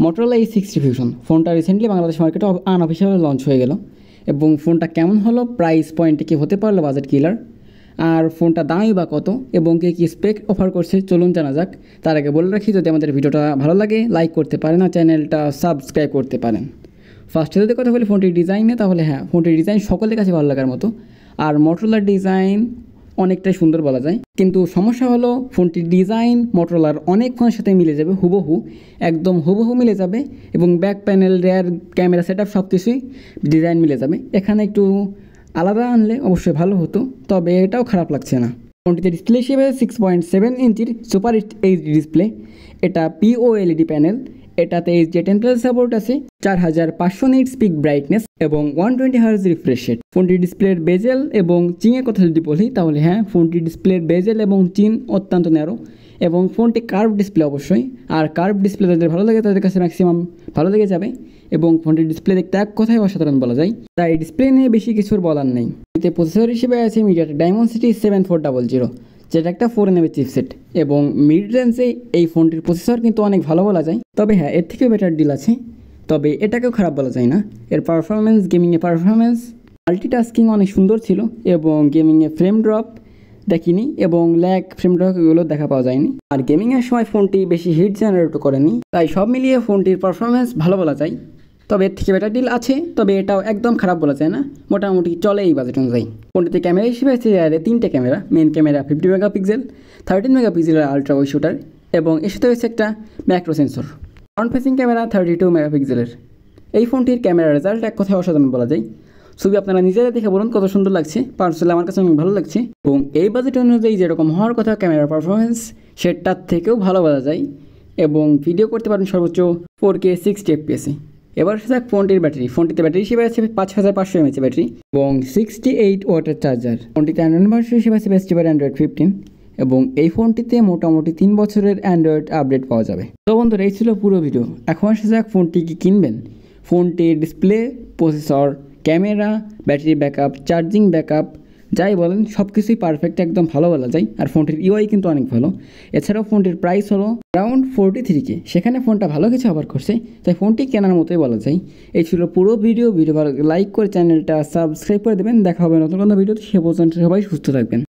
Motorola E60 Fusion ফোনটা recently Bangladesh মার্কেটে unofficially launch হয়ে গেল এবং ফোনটা কেমন হলো, প্রাইস পয়েন্টে কি হতে পারলো বাজেট কিলার, আর ফোনটা দামই বা কত এবং কে কী স্পেক অফার করছে চলুন জানা যাক। তার আগে বলে রাখি, যদি আমাদের ভিডিওটা ভালো লাগে লাইক করতে পারেন আর চ্যানেলটা সাবস্ক্রাইব করতে পারেন। ফার্স্টে যদি কথা বলি ফোনটির ডিজাইনে, তাহলে হ্যাঁ, ফোনটির ডিজাইন সকলের কাছে ভালো লাগার মতো, আর মোটরোলার ডিজাইন অনেকটাই সুন্দর বলা যায়। কিন্তু সমস্যা হলো ফোনটির ডিজাইন মোটরোলার অনেক ফোনের সাথে মিলে যাবে, হুবহু একদম হুবহু মিলে যাবে এবং back panel, rare camera setup সব কিছুই ডিজাইন মিলে যাবে। এখানে একটু আলাদা আনলে অবশ্যই ভালো হতো, তবে এটাও খারাপ লাগছে না। ফোনটিতে ডিসপ্লে হিসেবে 6.7 ইঞ্চির সুপার এইচডি ডিসপ্লে, এটা POLED প্যানেল, এটাতে HDR10+ সাপোর্ট আছে, 4500 নিটস পিক ব্রাইটনেস এবং 120 হার্জ রিফ্রেশ রেট। ফোনটির ডিসপ্লের বেজেল এবং চিনের কথা যদি বলি, তাহলে হ্যাঁ, ফোনটির ডিসপ্লের বেজেল এবং চিন অত্যন্ত ন্যারো এবং ফোনটি কার্ভ ডিসপ্লে অবশ্যই, আর কার্ভ ডিসপ্লে যাদের ভালো লাগে তাদের কাছে ম্যাক্সিমাম ভালো লেগে যাবে এবং ফোনটির ডিসপ্লে দেখতে এক কথায় অসাধারণ বলা যায়, তাই ডিসপ্লে নিয়ে বেশি কিছুর বলার নেই। এতে প্রসেসর হিসেবে আছে মিডিয়াটেক ডায়মন্ডসিটি 7400, যেটা একটা 4 nm চিপসেট এবং মিড রেঞ্জে এই ফোনটির প্রসেসর কিন্তু অনেক ভালো বলা যায়। তবে হ্যাঁ, এর থেকেও বেটার ডিল আছে, তবে এটাকেও খারাপ বলা যায় না। এর পারফরমেন্স, গেমিংয়ে পারফরমেন্স, মাল্টিটাস্কিং অনেক সুন্দর ছিল এবং গেমিংয়ে ফ্রেম ড্রপ দেখিনি এবং ল্যাগ, ফ্রেম ড্রপ এগুলো দেখা পাওয়া যায়নি। আর গেমিংয়ের সময় ফোনটি বেশি হিট জেনারেটও করেনি, তাই সব মিলিয়ে ফোনটির পারফরমেন্স ভালো বলা যায়। তবে এর থেকে বেটার ডিল আছে, তবে এটাও একদম খারাপ বলা যায় না, মোটামুটি চলে এই বাজেট অনুযায়ী। ফোনটিতে ক্যামেরা হিসেবে আছে তিনটে ক্যামেরা, মেন ক্যামেরা 50 মেগাপিক্সেল, 13 মেগাপিক্সেলের আলট্রা ওয়াইড শুটার এবং এর সাথে রয়েছে একটা macro sensor. Front facing camera 32 মেগাপিক্সেলের। এই ফোনটির ক্যামেরা রেজাল্ট এক কথায় অসাধারণ বলা যায়। ছবি আপনারা নিজেরা দেখে বলুন কত সুন্দর লাগছে, পার্সোনালি আমার কাছে অনেক ভালো লাগছে এবং এই বাজেট অনুযায়ী যেরকম হওয়ার কথা ক্যামেরার পারফরমেন্স, সেটার থেকেও ভালো বলা যায় এবং ভিডিও করতে পারেন সর্বোচ্চ 4K 60 fps। এবার আসা যাক ফোনটির ব্যাটারি। ফোনটিতে ব্যাটারি হিসেবে আছে 5500 mAh ব্যাটারি এবং 68 ওয়াটের চার্জার। ফোনটিতে অ্যান্ড্রয়েড ভার্সন হিসেবে আছে বেস্ট এবার অ্যান্ড্রয়েড 15 এবং এই ফোনটিতে মোটামুটি 3 বছরের অ্যান্ড্রয়েড আপডেট পাওয়া যাবে। তো বন্ধুরা, এই ছিল পুরো ভিডিও। এখন আসা যাক ফোনটি কি কিনবেন। ফোনটির display, processor, camera, battery backup, charging backup যাই বলেন সব কিছুই পারফেক্ট, একদম ভালো বলা যায়। আর ফোনটির UI কিন্তু অনেক ভালো। এছাড়াও ফোনটির প্রাইস হলো অ্যারাউন্ড 43K, সেখানে ফোনটা ভালো কিছু অফার করছে, তাই ফোনটি কেনার মতোই বলা যায়। এই ছিল পুরো ভিডিও। ভালো লাইক করে চ্যানেলটা সাবস্ক্রাইব করে দেবেন। দেখা হবে নতুন কোনো ভিডিওতে, সে পর্যন্ত সবাই সুস্থ থাকবেন।